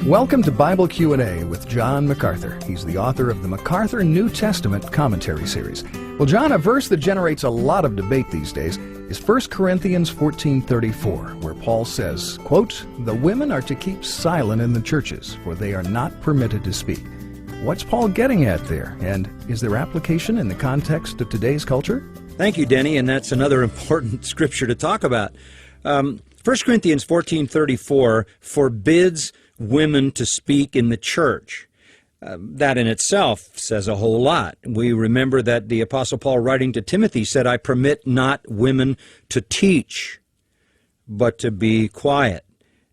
Welcome to Bible Q&A with John MacArthur. He's the author of the MacArthur New Testament Commentary Series. Well, John, a verse that generates a lot of debate these days is 1 Corinthians 14:34, where Paul says, quote, "The women are to keep silent in the churches, for they are not permitted to speak." What's Paul getting at there? And is there application in the context of today's culture? Thank you, Denny, and that's another important scripture to talk about. 1 Corinthians 14:34 forbids women to speak in the church. That in itself says a whole lot. We remember that the Apostle Paul, writing to Timothy, said, "I permit not women to teach, but to be quiet.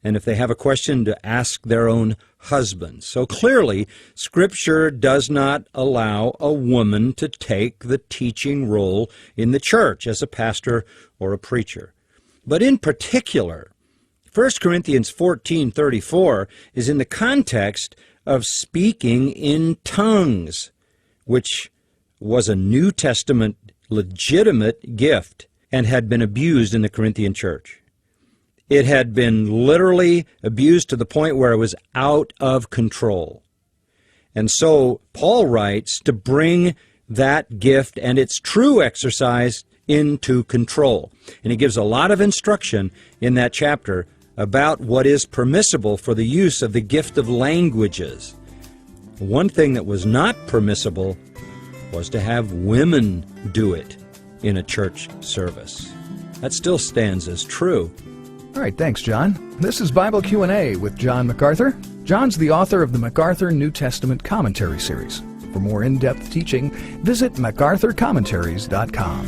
And if they have a question, to ask their own husbands." So clearly, Scripture does not allow a woman to take the teaching role in the church as a pastor or a preacher. But in particular, 1 Corinthians 14:34 is in the context of speaking in tongues, which was a New Testament legitimate gift and had been abused in the Corinthian church. It had been literally abused to the point where it was out of control. And so Paul writes to bring that gift and its true exercise into control. And he gives a lot of instruction in that chapter about what is permissible for the use of the gift of languages. One thing that was not permissible was to have women do it in a church service. That still stands as true. All right, thanks, John. This is Bible Q&A with John MacArthur. John's the author of the MacArthur New Testament Commentary Series. For more in-depth teaching, visit MacArthurCommentaries.com.